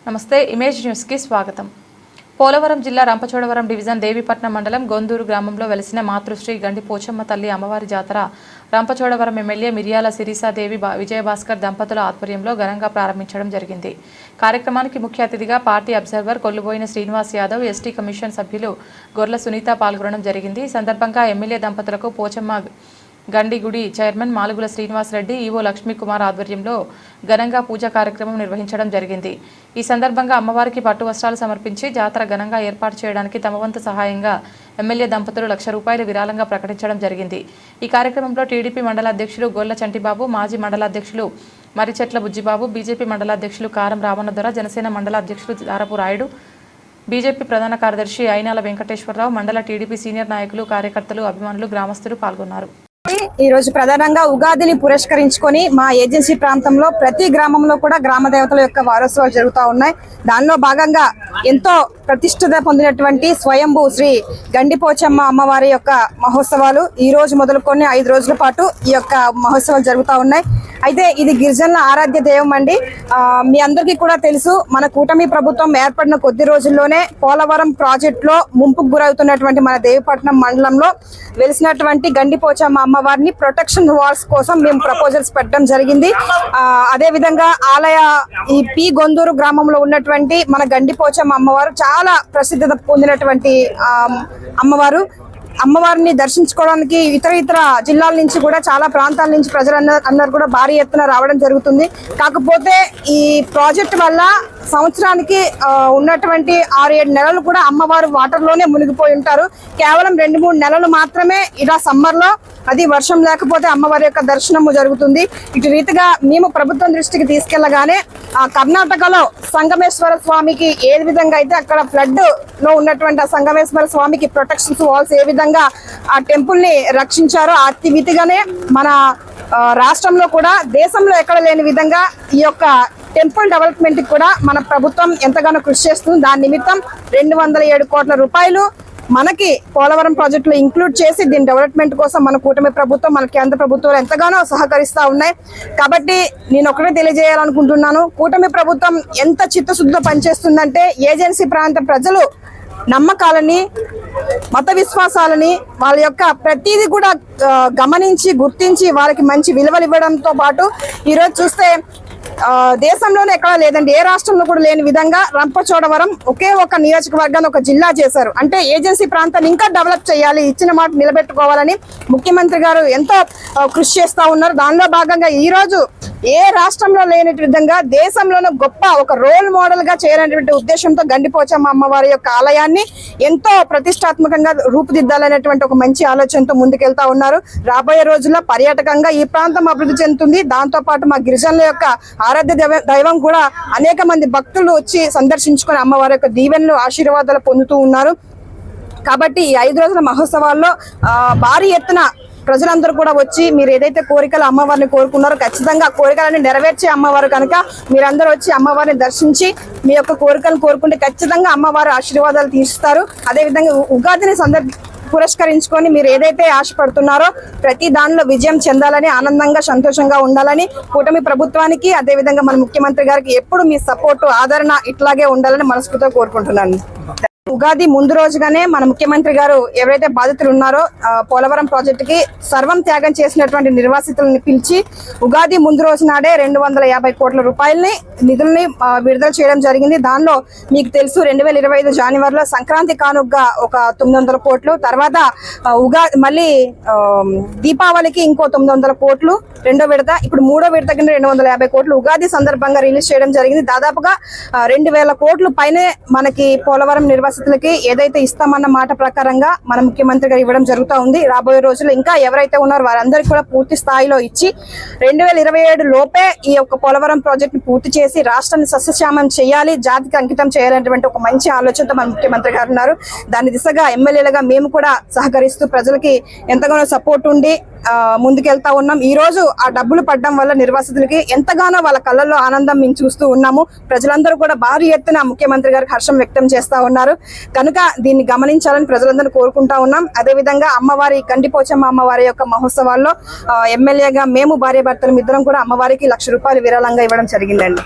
నమస్తే image news కి స్వాగతం. పోలవరం జిల్లా రంపచోడవరం డివిజన్ దేవీపట్నం మండలం గొందూరు గ్రామంలో వెలిసిన మాతృశ్రీ గండి పోచమ్మ తల్లి అమ్మవారి జాతర రంపచోడవరం ఎమ్మెల్యే మిర్యాల శిరీషాదేవి విజయభాస్కర్ దంపతుల ఆధ్వర్యంలో ఘనంగా ప్రారంభించడం జరిగింది. కార్యక్రమానికి ముఖ్య అతిథిగా party observer Kolluboina Srinivas Yadav, ST commission సభ్యులు గొర్ల సునీత పాల్గొనడం జరిగింది. ఈ సందర్భంగా ఎమ్మెల్యే దంపతులకు పోచమ్మ గండి గుడి చైర్మన్ మాలుగుల శ్రీనివాస్ రెడ్డి, ఈవో లక్ష్మీకుమార్ ఆధ్వర్యంలో ఘనంగా పూజా కార్యక్రమం నిర్వహించడం జరిగింది. ఈ సందర్భంగా అమ్మవారికి పట్టు వస్త్రాలు సమర్పించి జాతర ఘనంగా ఏర్పాటు చేయడానికి తమ వంతు సహాయంగా ఎమ్మెల్యే దంపతులు ₹1,00,000 విరాళంగా ప్రకటించడం జరిగింది. ఈ కార్యక్రమంలో టీడీపీ మండల అధ్యక్షులు గొల్ల చంటిబాబు, మాజీ మండల అధ్యక్షులు మరిచెట్ల బుజ్జిబాబు, బీజేపీ మండల అధ్యక్షులు కారం రామన్నదొర, జనసేన మండల అధ్యక్షులు దారపు రాయుడు, బీజేపీ ప్రధాన కార్యదర్శి అయినాల వెంకటేశ్వరరావు, మండల టీడీపీ సీనియర్ నాయకులు, కార్యకర్తలు, అభిమానులు, గ్రామస్తులు పాల్గొన్నారు. ఈ రోజు ప్రధానంగా ఉగాదిని పురస్కరించుకొని మా ఏజెన్సీ ప్రాంతంలో ప్రతి గ్రామంలో కూడా గ్రామ దేవతల యొక్క వారోత్సవాలు జరుగుతూ ఉన్నాయి. దానిలో భాగంగా ఎంతో ప్రతిష్ఠత పొందినటువంటి స్వయంభూ శ్రీ గండిపోచమ్మ అమ్మవారి యొక్క మహోత్సవాలు ఈ రోజు మొదలుకొని 5 రోజుల పాటు ఈ యొక్క మహోత్సవాలు జరుగుతూ ఉన్నాయి. అయితే ఇది గిరిజనుల ఆరాధ్య దైవం అండి. మీ అందరికీ కూడా తెలుసు, మన కూటమి ప్రభుత్వం ఏర్పడిన కొద్ది రోజుల్లోనే పోలవరం ప్రాజెక్టులో ముంపుకు గురవుతున్నటువంటి మన దేవీపట్నం మండలంలో వెలిసినటువంటి గండిపోచమ్మ అమ్మవారిని ప్రొటెక్షన్ వాల్స్ కోసం మేము ప్రపోజల్స్ పెట్టడం జరిగింది. అదే విధంగా ఆలయ ఈ పి గొందూరు గ్రామంలో ఉన్నటువంటి మన గండిపోచమ్మ అమ్మవారు చాలా ప్రసిద్ధత పొందినటువంటి అమ్మవారిని దర్శించుకోవడానికి ఇతర జిల్లాల నుంచి కూడా చాలా ప్రాంతాల నుంచి ప్రజలందరూ కూడా భారీ ఎత్తున రావడం జరుగుతుంది. కాకపోతే ఈ ప్రాజెక్ట్ వల్ల సంవత్సరానికి ఉన్నటువంటి 6-7 నెలలు కూడా అమ్మవారు వాటర్ లోనే మునిగిపోయి ఉంటారు. కేవలం 2-3 నెలలు మాత్రమే ఇలా సమ్మర్ లో, అది వర్షం లేకపోతే అమ్మవారి యొక్క దర్శనము జరుగుతుంది. ఇటు రీతిగా మేము ప్రభుత్వం దృష్టికి తీసుకెళ్లగానే కర్ణాటకలో సంగమేశ్వర స్వామికి ఏ విధంగా అయితే అక్కడ ఫ్లడ్ లో ఉన్నటువంటి ఆ సంగమేశ్వర స్వామికి ప్రొటెక్షన్స్ వాల్స్ ఏ విధంగా ఆ టెంపుల్ ని రక్షించారో అతి విధిగానే మన రాష్ట్రంలో కూడా దేశంలో ఎక్కడ లేని విధంగా ఈ యొక్క టెంపుల్ డెవలప్మెంట్ కి కూడా మన ప్రభుత్వం ఎంతగానో కృషి చేస్తుంది. దాని నిమిత్తం 207 కోట్ల రూపాయలు మనకి పోలవరం ప్రాజెక్టులో ఇంక్లూడ్ చేసి దీని డెవలప్మెంట్ కోసం మన కూటమి ప్రభుత్వం, మన కేంద్ర ప్రభుత్వాలు ఎంతగానో సహకరిస్తూ ఉన్నాయి. కాబట్టి నేను ఒకటే తెలియజేయాలనుకుంటున్నాను, కూటమి ప్రభుత్వం ఎంత చిత్తశుద్ధితో పనిచేస్తుందంటే ఏజెన్సీ ప్రాంత ప్రజలు నమ్మకాలని, మత విశ్వాసాలని, వాళ్ళ యొక్క ప్రతిదీ కూడా గమనించి గుర్తించి వాళ్ళకి మంచి విలువలు ఇవ్వడంతో పాటు ఈరోజు చూస్తే దేశంలోనే ఎక్కడ లేదండి, ఏ రాష్ట్రంలో కూడా లేని విధంగా రంపచోడవరం ఒకే ఒక నియోజకవర్గాన్ని ఒక జిల్లా చేశారు. అంటే ఏజెన్సీ ప్రాంతాన్ని ఇంకా డెవలప్ చేయాలి, ఇచ్చిన మాట నిలబెట్టుకోవాలని ముఖ్యమంత్రి గారు ఎంతో కృషి చేస్తూ ఉన్నారు. దానిలో భాగంగా ఈ రోజు ఏ రాష్ట్రంలో లేని విధంగా దేశంలోనే గొప్ప ఒక రోల్ మోడల్ గా చేయాలనేటువంటి ఉద్దేశంతో గండిపోచమ్మ అమ్మవారి యొక్క ఆలయాన్ని ఎంతో ప్రతిష్టాత్మకంగా రూపుదిద్దాలనేటువంటి ఒక మంచి ఆలోచనతో ముందుకెళ్తా ఉన్నారు. రాబోయే రోజుల్లో పర్యాటకంగా ఈ ప్రాంతం అభివృద్ధి చెందుతుంది. దాంతో పాటు మా గిరిజనుల యొక్క ఆరాధ్య దైవం కూడా అనేక మంది భక్తులు వచ్చి సందర్శించుకొని అమ్మవారి యొక్క దీవెనలు, ఆశీర్వాదాలు పొందుతూ ఉన్నారు. కాబట్టి ఈ 5 రోజుల మహోత్సవాల్లో భారీ ఎత్తున ప్రజలందరూ కూడా వచ్చి మీరు ఏదైతే కోరికలు అమ్మవారిని కోరుకున్నారో ఖచ్చితంగా కోరికలన్నీ నెరవేర్చే అమ్మవారు కనుక మీరందరూ వచ్చి అమ్మవారిని దర్శించి మీ యొక్క కోరికలను కోరుకుంటే ఖచ్చితంగా అమ్మవారు ఆశీర్వాదాలు తీరుస్తారు. అదేవిధంగా ఉగాదిని పురస్కరించుకొని మీరు ఏదైతే ఆశపడుతున్నారో ప్రతి దానిలో విజయం చెందాలని, ఆనందంగా సంతోషంగా ఉండాలని కూటమి ప్రభుత్వానికి, అదేవిధంగా మన ముఖ్యమంత్రి గారికి ఎప్పుడు మీ సపోర్టు, ఆదరణ ఇట్లాగే ఉండాలని మనస్ఫూర్తిగా కోరుకుంటున్నాను. ఉగాది ముందు రోజుగానే మన ముఖ్యమంత్రి గారు ఎవరైతే బాధితులు ఉన్నారో పోలవరం ప్రాజెక్టుకి సర్వం త్యాగం చేసినటువంటి నిర్వాసితులను పిలిచి ఉగాది ముందు రోజు నాడే 250 కోట్ల రూపాయలని నిధుల్ని విడుదల చేయడం జరిగింది. దానిలో మీకు తెలుసు 2025 జనవరిలో సంక్రాంతి కానుకగా ఒక 900 కోట్లు, తర్వాత ఉగాది మళ్ళీ దీపావళికి ఇంకో 900 కోట్లు రెండో విడత, ఇప్పుడు మూడో విడత కింద 250 కోట్లు ఉగాది సందర్భంగా రిలీజ్ చేయడం జరిగింది. దాదాపుగా 2000 కోట్లు పైనే మనకి పోలవరం నిర్వాసితులకి ఏదైతే ఇస్తామన్న మాట ప్రకారంగా మన ముఖ్యమంత్రి గారు ఇవ్వడం జరుగుతూ ఉంది. రాబోయే రోజుల్లో ఇంకా ఎవరైతే ఉన్నారో వారందరికీ కూడా పూర్తి స్థాయిలో ఇచ్చి 2027 లోపే ఈ యొక్క పోలవరం ప్రాజెక్ట్ ని పూర్తి చేసి రాష్ట్రాన్ని సస్యశ్యామం చేయాలి, జాతికి అంకితం చేయాలనేటువంటి ఒక మంచి ఆలోచనతో మన ముఖ్యమంత్రి గారు ఉన్నారు. దాని దిశగా ఎమ్మెల్యేలుగా మేము కూడా సహకరిస్తూ ప్రజలకి ఎంతగానో సపోర్ట్ ఉండి ముందుకెళ్తా ఉన్నాం. ఈ రోజు ఆ డబ్బులు పడడం వల్ల నిర్వాసితులకి ఎంతగానో వాళ్ళ కళ్ళల్లో ఆనందం మేము చూస్తూ ఉన్నాము. ప్రజలందరూ కూడా భారీ ఎత్తున ముఖ్యమంత్రి గారికి హర్షం వ్యక్తం చేస్తా ఉన్నారు. కనుక దీన్ని గమనించాలని ప్రజలందరూ కోరుకుంటా ఉన్నాం. అదేవిధంగా అమ్మవారి గండిపోచమ్మ అమ్మవారి యొక్క మహోత్సవాల్లో ఎమ్మెల్యేగా మేము భార్యాభర్తలు ఇద్దరం కూడా అమ్మవారికి ₹1,00,000 విరాళంగా ఇవ్వడం జరిగిందండి.